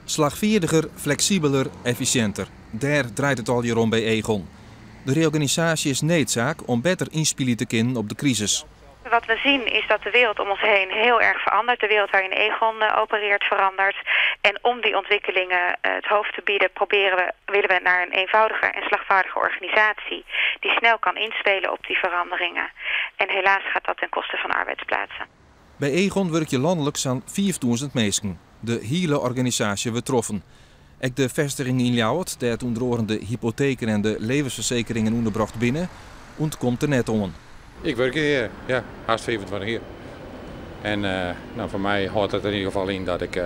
Slagvaardiger, flexibeler, efficiënter. Daar draait het al hier om bij Egon. De reorganisatie is noodzaak om beter inspelen te kunnen op de crisis. Wat we zien is dat de wereld om ons heen heel erg verandert. De wereld waarin Egon opereert verandert. En om die ontwikkelingen het hoofd te bieden willen we naar een eenvoudiger en slagvaardige organisatie die snel kan inspelen op die veranderingen. En helaas gaat dat ten koste van arbeidsplaatsen. Bij Egon werk je landelijk zo'n 4000 mensen. De hele organisatie betroffen. Ook de vestiging in Ljouwert, daar onder de hypotheken en de levensverzekeringen onderbracht binnen, ontkomt er net om. Ik werk hier, ja, haast 25 jaar. En voor mij houdt het er in ieder geval in dat ik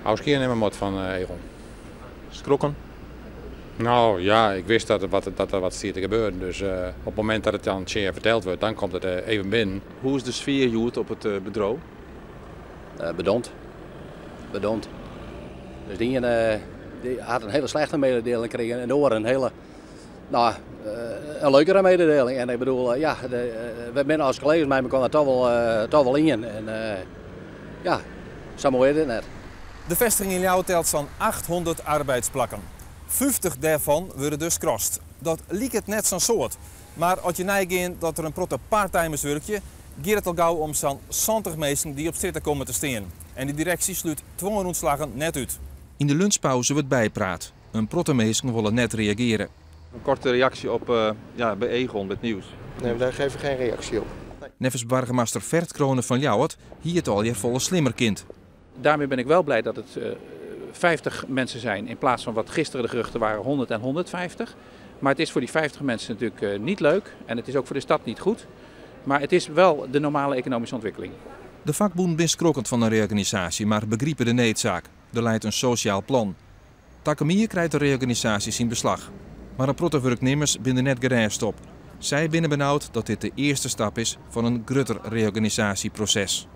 afscheid nemen moet van Egon. Schrokken? Nou ja, ik wist dat er wat stiert te gebeuren. Dus op het moment dat het aan het share verteld wordt, dan komt het even binnen. Hoe is de sfeer Joet op het bedrijf? Bedompt. Dus die had een hele slechte mededeling gekregen en door een hele, een leukere mededeling. En ik bedoel, we zijn als collega's, maar we komen er toch wel in. En zo mooi is het net. De vestiging in Ljouwert telt zo'n 800 arbeidsplakken. 50 daarvan worden dus krost. Dat lijkt het net zo'n soort. Maar als je neigt dat er een protte parttimers werkje, gaat het al gauw om zo'n 70 mensen die op straat komen te staan. En de directie sluit dwongen ontslagen net uit. In de lunchpauze wordt bijpraat. Een protte mensen willen net reageren. Een korte reactie op bij Egon, met nieuws. Nee, daar geven we geen reactie op. Nee. Nevens burgemeester Vert Kronen van Ljouwert hier het al je volle slimmer kind. Daarmee ben ik wel blij dat het 50 mensen zijn in plaats van wat gisteren de geruchten waren 100 en 150. Maar het is voor die 50 mensen natuurlijk niet leuk en het is ook voor de stad niet goed. Maar het is wel de normale economische ontwikkeling. De vakbonden is skrokkend van de reorganisatie, maar begrijpen de noodzaak. Er leidt een sociaal plan. Takemier krijgt de reorganisaties in beslag. Maar een protte werknemers binnen net gereisd op. Zij binnen benauwd dat dit de eerste stap is van een groter reorganisatieproces.